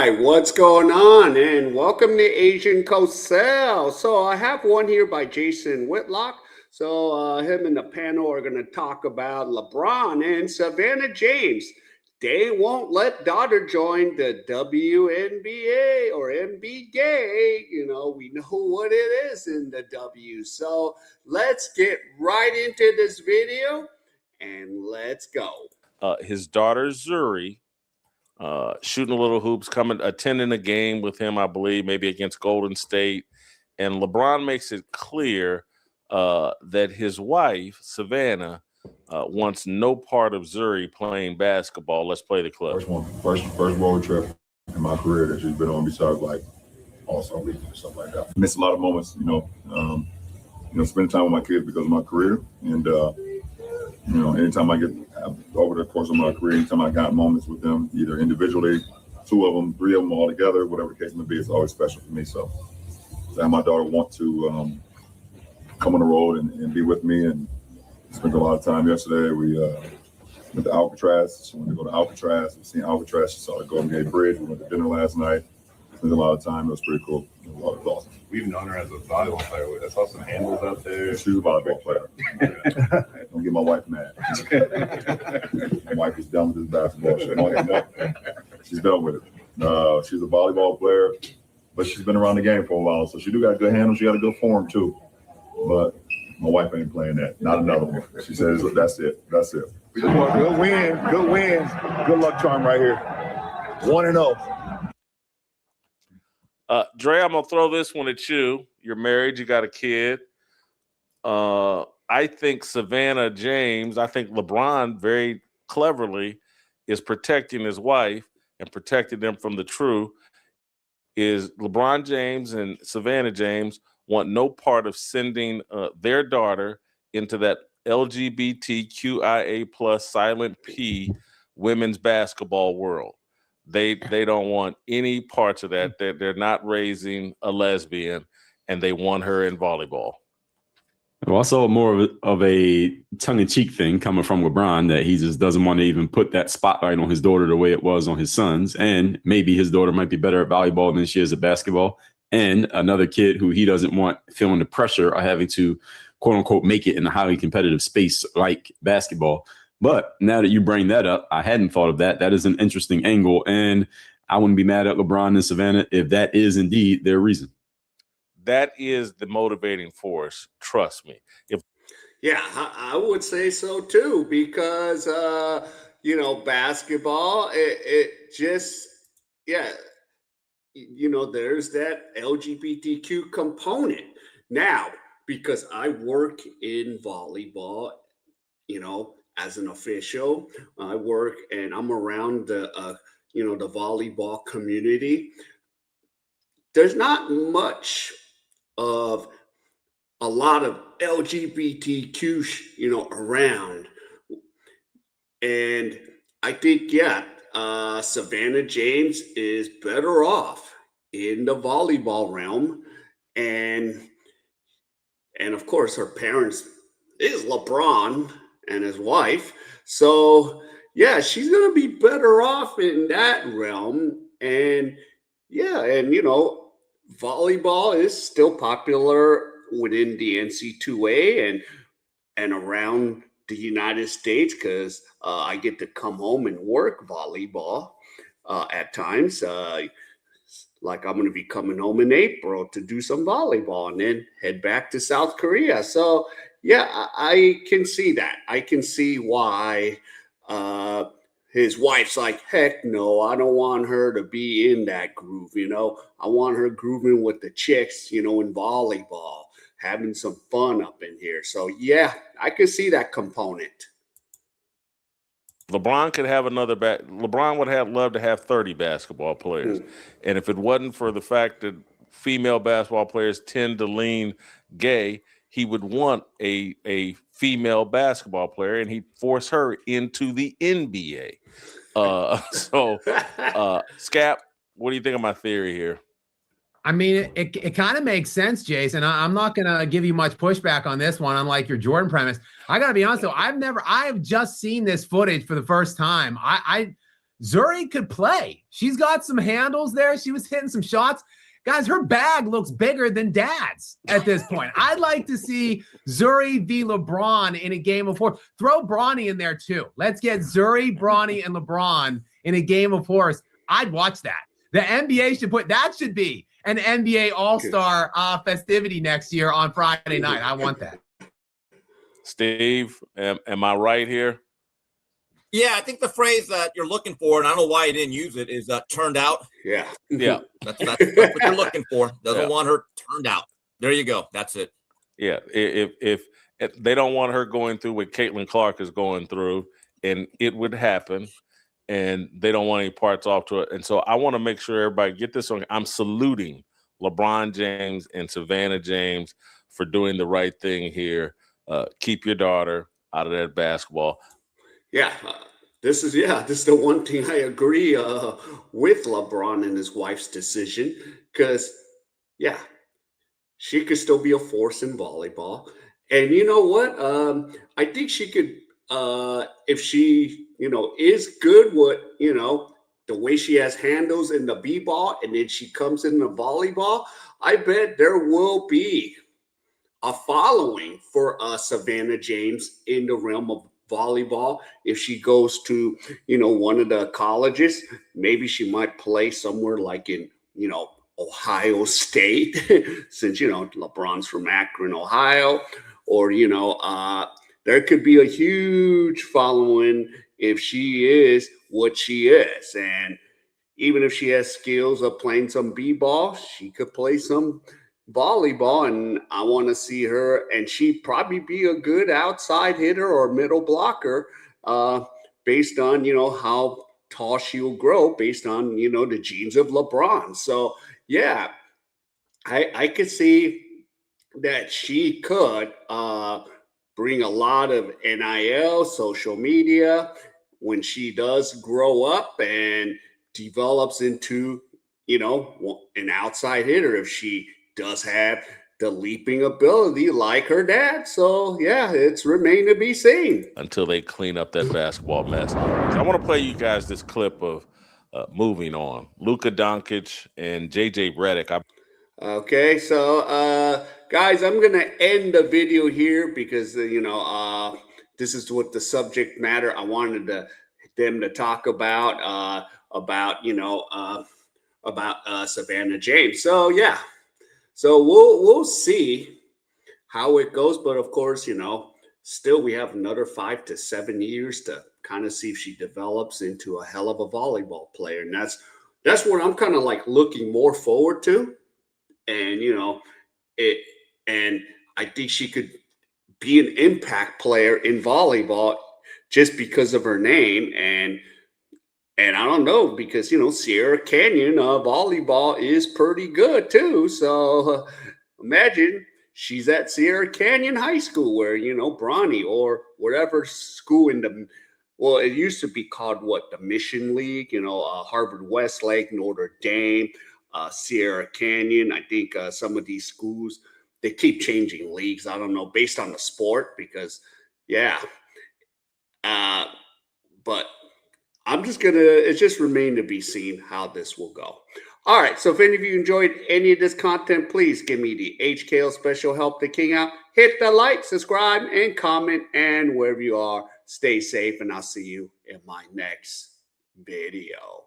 right, what's going on? And welcome to Asian Cosell. So I have one here by Jason Whitlock. So him and the panel are going to talk about LeBron and Savannah James. They won't let daughter join the WNB-GAY or NB-GAY. You know, we know what it is in the W. So let's get right into this video and let's go. His daughter Zuri, shooting a little hoops, attending a game with him, I believe, maybe against Golden State. And LeBron makes it clear that his wife, Savannah, wants no part of Zuri playing basketball. Let's play the clip. First road trip in my career that she's been on besides like All-Star Weekend or something like that. Missed a lot of moments, spending time with my kids because of my career. And, anytime I get over the course of my career, anytime I got moments with them, either individually, two of them, three of them all together, whatever the case may be, it's always special for me. So to have my daughter want to come on the road and be with me, and spent a lot of time yesterday. We went to Alcatraz. She wanted to go to Alcatraz. We've seen Alcatraz. She saw the Golden Gate Bridge. We went to dinner last night. Spent a lot of time. It was pretty cool. It was awesome. We've known her as a volleyball player. I saw some handles out there. She's a volleyball player. Don't get my wife mad. My wife is done with this basketball shit. She's done with it. She's a volleyball player, but she's been around the game for a while, so she do got good handles. She got a good form too. But my wife ain't playing that. Not another one. She says, that's it. That's it. Good win. Good wins. Good luck charm right here. 1-0. Dre, I'm going to throw this one at you. You're married. You got a kid. I think Savannah James, I think LeBron very cleverly is protecting his wife and protecting them from the truth. Is LeBron James and Savannah James want no part of sending their daughter into that LGBTQIA plus silent P women's basketball world. They don't want any parts of that. They're not raising a lesbian, and they want her in volleyball. Well, I saw more of a tongue-in-cheek thing coming from LeBron, that he just doesn't want to even put that spotlight on his daughter the way it was on his sons. And maybe his daughter might be better at volleyball than she is at basketball. And another kid who he doesn't want feeling the pressure of having to, quote unquote, make it in a highly competitive space like basketball. But now that you bring that up, I hadn't thought of that. That is an interesting angle. And I wouldn't be mad at LeBron and Savannah if that is indeed their reason. That is the motivating force. Trust me. Yeah, I would say so too, because, basketball, it just, there's that LGBTQ component. Now, because I work in volleyball, as an official, I work and I'm around the volleyball community. There's not much of a lot of LGBTQ, around. And I think, Savannah James is better off in the volleyball realm. And of course, her parents is LeBron and his wife. So, she's going to be better off in that realm. And, volleyball is still popular within the NC2A and around the United States, because I get to come home and work volleyball at times. Like I'm going to be coming home in April to do some volleyball and then head back to South Korea. So, I can see that. I can see why his wife's like, heck no, I don't want her to be in that groove. I want her grooving with the chicks, in volleyball, having some fun up in here. So, I can see that component. LeBron could have LeBron would love to have 30 basketball players. And if it wasn't for the fact that female basketball players tend to lean gay, he would want a female basketball player, and he'd force her into the NBA. Scap, what do you think of my theory here? I mean, it kind of makes sense, Jason. I'm not going to give you much pushback on this one, unlike your Jordan premise. I got to be honest, though. I've just seen this footage for the first time. Zuri could play. She's got some handles there. She was hitting some shots. Guys, her bag looks bigger than Dad's at this point. I'd like to see Zuri v. LeBron in a game of 4. Throw Bronny in there too. Let's get Zuri, Bronny, and LeBron in a game of 4s. I'd watch that. The NBA should be an NBA All-Star festivity next year on Friday night. I want that. Steve, am I right here? Yeah, I think the phrase that you're looking for, and I don't know why you didn't use it, is turned out. Yeah. That's what you're looking for. Doesn't want her turned out. There you go. That's it. Yeah. If they don't want her going through what Caitlin Clark is going through, and it would happen, and they don't want any parts off to it. And so I want to make sure everybody get this on. I'm saluting LeBron James and Savannah James for doing the right thing here. Keep your daughter out of that basketball. Yeah, this is the one thing I agree with LeBron and his wife's decision, because she could still be a force in volleyball. And you know what? I think she could, if she, is good with, the way she has handles in the b-ball, and then she comes in the volleyball, I bet there will be a following for Savannah James in the realm of volleyball. If she goes to, one of the colleges, maybe she might play somewhere like in, Ohio State, since, LeBron's from Akron, Ohio, or, there could be a huge following if she is what she is. And even if she has skills of playing some b-ball, she could play some volleyball, and I want to see her, and she'd probably be a good outside hitter or middle blocker, based on how tall she'll grow, based on the genes of LeBron. So yeah, I could see that she could bring a lot of NIL, social media, when she does grow up and develops into an outside hitter, if she does have the leaping ability like her dad. So yeah, it's remain to be seen until they clean up that basketball mess. I want to play you guys this clip of moving on. Luka Doncic and JJ Redick. Okay, so guys, I'm gonna end the video here because this is what the subject matter I wanted them to talk about Savannah James. So yeah. So we'll see how it goes, but of course, still we have another 5 to 7 years to kind of see if she develops into a hell of a volleyball player, and that's what I'm kind of like looking more forward to. And and I think she could be an impact player in volleyball just because of her name. And I don't know, because, Sierra Canyon volleyball is pretty good too. So imagine she's at Sierra Canyon High School where, Bronny or whatever school it used to be called the Mission League, Harvard Westlake, Notre Dame, Sierra Canyon. I think some of these schools, they keep changing leagues. I don't know, based on the sport, because but it's just remain to be seen how this will go. All right. So if any of you enjoyed any of this content, please give me the HKL special help the king out. Hit the like, subscribe, and comment. And wherever you are, stay safe. And I'll see you in my next video.